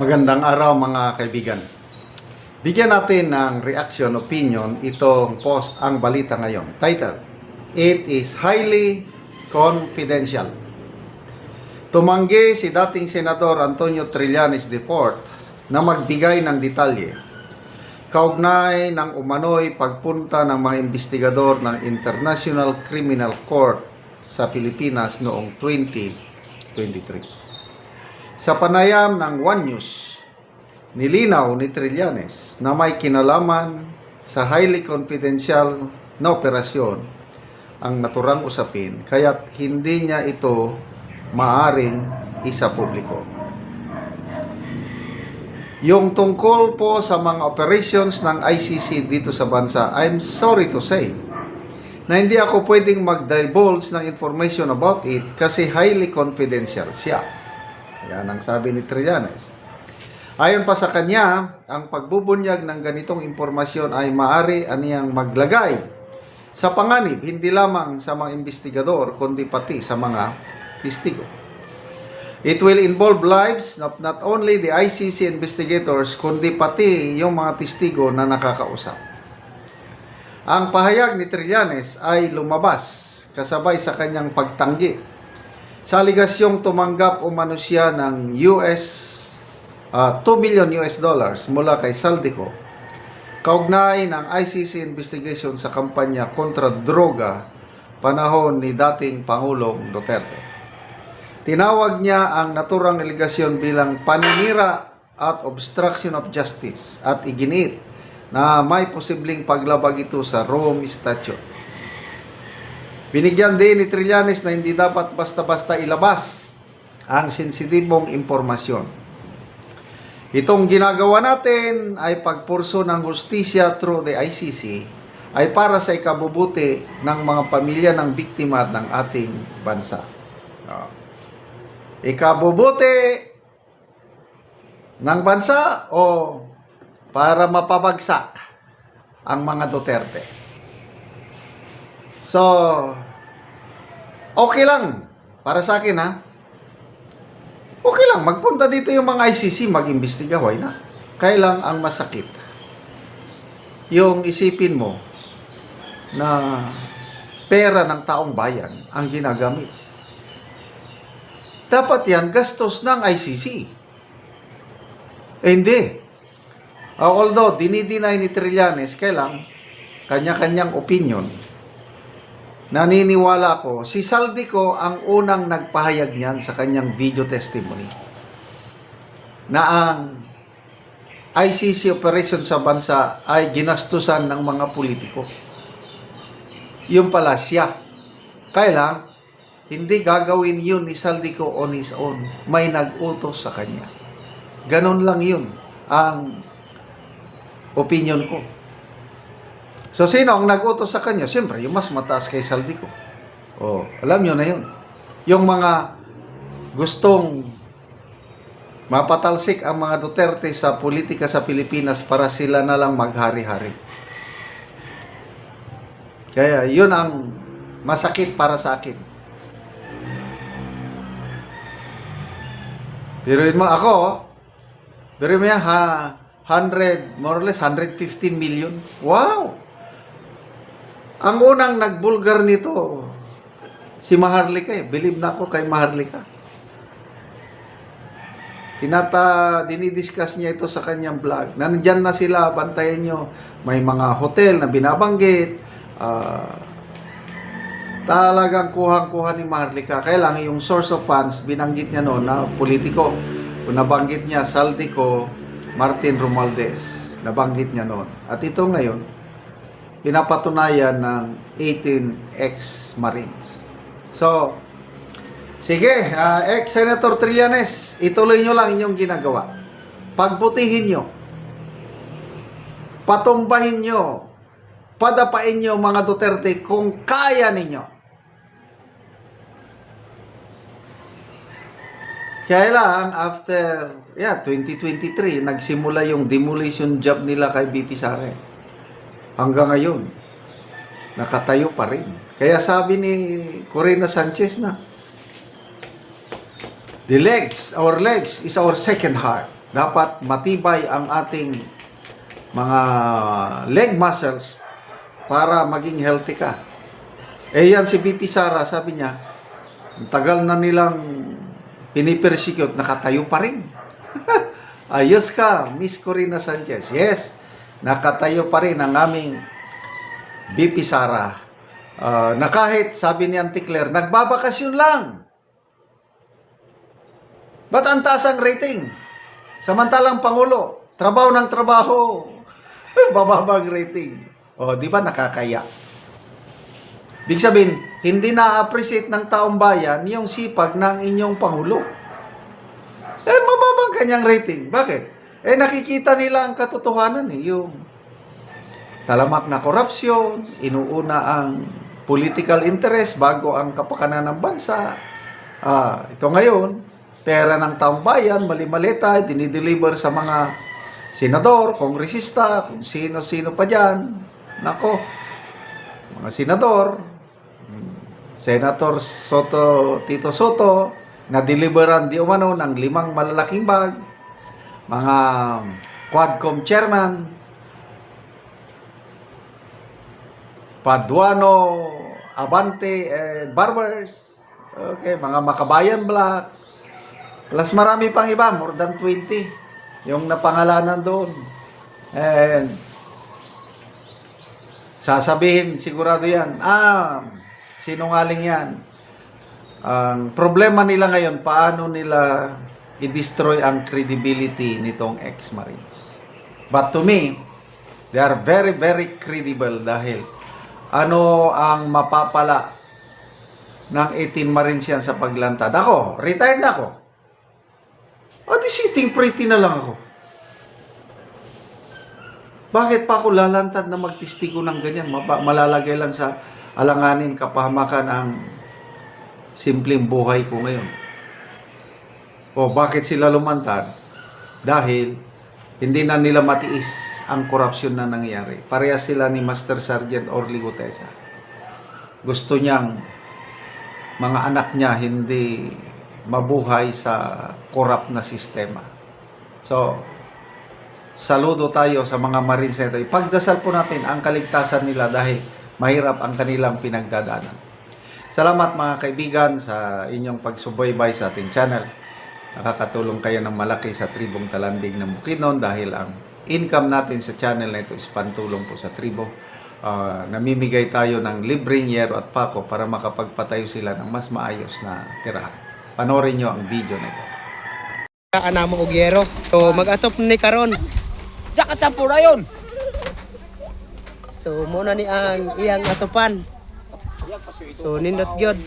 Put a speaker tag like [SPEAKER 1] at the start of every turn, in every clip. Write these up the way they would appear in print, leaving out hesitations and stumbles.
[SPEAKER 1] Magandang araw mga kaibigan. Bigyan natin ng reaction, opinion itong post ang balita ngayon. Title, It is highly confidential. Tumanggi si dating Senador Antonio Trillanes IV na magbigay ng detalye kaugnay ng umano'y pagpunta ng mga investigador ng International Criminal Court sa Pilipinas noong 2023. Sa panayam ng One News, nilinaw ni Trillanes na may kinalaman sa highly confidential na operasyon ang naturang usapin, kaya't hindi niya ito maaring isa publiko. Yung tungkol po sa mga operations ng ICC dito sa bansa, I'm sorry to say na hindi ako pwedeng mag-divulge ng information about it kasi highly confidential siya. Yan ang sabi ni Trillanes. Ayon pa sa kanya, ang pagbubunyag ng ganitong impormasyon ay maaari aniyang maglagay sa panganib hindi lamang sa mga investigador kundi pati sa mga testigo. It will involve lives of not only the ICC investigators kundi pati yung mga testigo na nakakausap. Ang pahayag ni Trillanes ay lumabas kasabay sa kanyang pagtanggi sa aligasyong tumanggap umano siya ng $2 million mula kay Saldico kaugnay ng ICC investigation sa kampanya kontra droga panahon ni dating Pangulong Duterte. Tinawag niya ang naturang aligasyon bilang paninira at obstruction of justice at iginiit na may posibleng paglabag ito sa Rome Statute. Binigyan din ni Trillanes na hindi dapat basta-basta ilabas ang sensitibong impormasyon. Itong ginagawa natin ay pagpurso ng hustisya through the ICC ay para sa ikabubuti ng mga pamilya ng biktima ng ating bansa. Ikabubuti ng bansa o para mapabagsak ang mga Duterte. So, okay lang para sa akin ha. Okay lang, magpunta dito yung mga ICC, mag-imbestiga, why na? Kaya lang ang masakit, yung isipin mo na pera ng taong bayan ang ginagamit. Dapat yan, gastos ng ICC. Hindi. Although, dinideny ni Trillanes, kailang kanya-kanyang opinion, naniniwala ko, si Saldico ang unang nagpahayag niyan sa kanyang video testimony na ang ICC operation sa bansa ay ginastusan ng mga politiko. Yung pala siya. Kaya lang, hindi gagawin yun ni Saldico on his own. May nag-utos sa kanya. Ganon lang yun ang opinion ko. So, sino ang nag-utos sa kanya? Siyempre, yung mas mataas kay Saldico. Oh, alam nyo na yun. Yung mga gustong mapatalsik ang mga Duterte sa politika sa Pilipinas para sila na lang maghari-hari. Kaya, yun ang masakit para sa akin. Biruin mo ako, biruin mo yan, 100, more or less, 115 million. Wow! Ang unang nagbulgar nito, si Maharlika eh. Believe na ako kay Maharlika. Dinidiscuss niya ito sa kanyang vlog. Nandyan na sila, bantayan nyo. May mga hotel na binabanggit. Talagang kuhang-kuha ni Maharlika. Kaya lang yung source of funds, binanggit niya noon na politiko. Kung nabanggit niya, Saldico, Martin Romualdez. Nabanggit niya noon. At ito ngayon, pinapatunayan ng 18 ex-Marines. So, sige, ex-Senator Trillanes, ituloy nyo lang inyong ginagawa. Pagbutihin nyo. Patumbahin nyo. Padapain nyo mga Duterte kung kaya ninyo. Kaya lang, after 2023, nagsimula yung demolition job nila kay BP Sara. Hanggang ngayon, nakatayo pa rin. Kaya sabi ni Corina Sanchez na, our legs is our second heart. Dapat matibay ang ating mga leg muscles para maging healthy ka. Eh yan si BP Sara, sabi niya, ang tagal na nilang pinipersecute, nakatayo pa rin. Ayos ka, Miss Corina Sanchez. Yes, nakatayo pa rin ang aming BP Sara. Na kahit, sabi ni Auntie Claire, nagbabakasyon lang. Ba't ang taas ang rating? Samantalang Pangulo, trabaho ng trabaho, bababang rating. O, di ba nakakaya? Big sabihin, hindi na-appreciate ng taong bayan yung sipag ng inyong Pangulo. Eh, mababang kanyang rating. Bakit? Eh, nakikita nila ang katotohanan yung talamak na korupsyon, inuuna ang political interest bago ang kapakanan ng bansa. Ito ngayon, pera ng taong bayan, mali-malita, dinideliver sa mga senador, kongresista, kung sino-sino pa dyan. Nako, mga senador, Senator Tito Soto, na-deliveran di umano ng 5 malalaking bag, mga Quadcom chairman, Paduano, Abante, and Barbers, okay, mga Makabayan Black, plus marami pang iba, more than 20 yung napangalanan doon. And sasabihin sigurado yan, sinungaling yan. Ang problema nila ngayon, paano nila i-destroy ang credibility nitong ex-Marines. But to me, they are very, very credible dahil ano ang mapapala ng 18 Marines yan sa paglantad. Ako, retired na ako. O di sitting pretty na lang ako. Bakit pa ako lalantad na magtistigo ng ganyan? Malalagay lang sa alanganin, kapahamakan ang simpleng buhay ko ngayon. O bakit sila lumantad? Dahil hindi na nila matiis ang korupsyon na nangyari. Parehas sila ni Master Sergeant Orly Gutesa. Gusto niyang mga anak niya hindi mabuhay sa korap na sistema. So, saludo tayo sa mga Marines na ito. Ipagdasal po natin ang kaligtasan nila dahil mahirap ang kanilang pinagdadaanan. Salamat mga kaibigan sa inyong pagsubaybay sa ating channel. Nakakatulong kayo ng malaki sa tribong Talandig ng Bukidnon dahil ang income natin sa channel na ito is pantulong po sa tribo. Namimigay tayo ng libreng yero at pako para makapagpatayo sila ng mas maayos na tirahan. Panoorin nyo ang video na ito.
[SPEAKER 2] Ana mo og yero. So mag-atop ni karon.
[SPEAKER 3] Jakat sa pura yun.
[SPEAKER 2] So muna ni ang iyang atopan. So nindot gyud.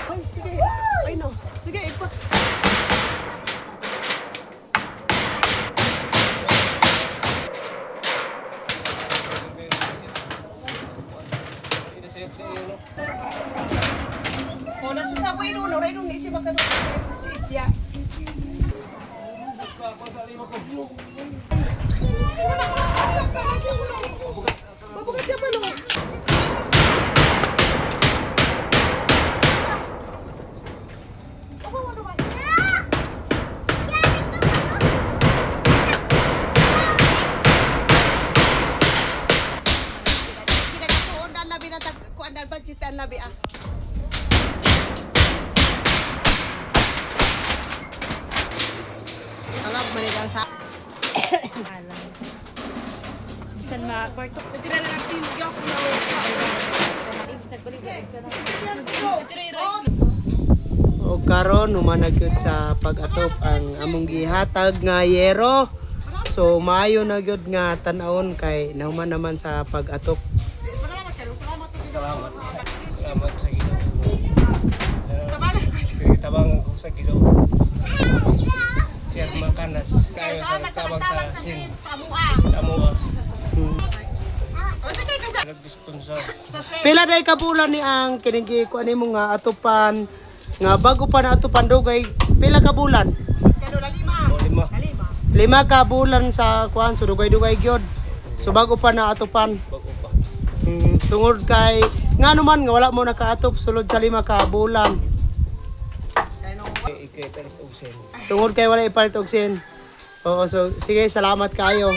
[SPEAKER 2] Ay sige. Ay no. Sige ikot. Muna sa sabay nuno, ray nung isip ka si Itya. Babukat siya pa no. Nabi ah. Alam mo nila sa
[SPEAKER 4] alam. Bisan ma-kwarto. Tira na natin yung
[SPEAKER 2] o karon humanag gyud sa pag-atop ang among gihatag nga yero. So maayo na gyud nga tan-awon kay nahuman naman sa pag-atop.
[SPEAKER 3] Salamat sa Ginoo. Tabang ko sa Ginoo. Siya makanas kayo sa tabang sa sin. Amua. Nag-sponsor.
[SPEAKER 2] Pila day ka bulan ni ang kining kuan nimo nga atupan nga bago pa na atupan dugay pila ka bulan?
[SPEAKER 3] Lima.
[SPEAKER 2] 5 ka bulan sa kuan so dugay-dugay gyud. So bago pa na atupan.
[SPEAKER 3] Bago pa.
[SPEAKER 2] Tungod kay nga naman nga wala mo nakaatop sulod sa 5 ka bulan.
[SPEAKER 3] Ikaw, pero usin.
[SPEAKER 2] Tungod kay wala ipalit og sin. Oo, so sige, salamat kayo.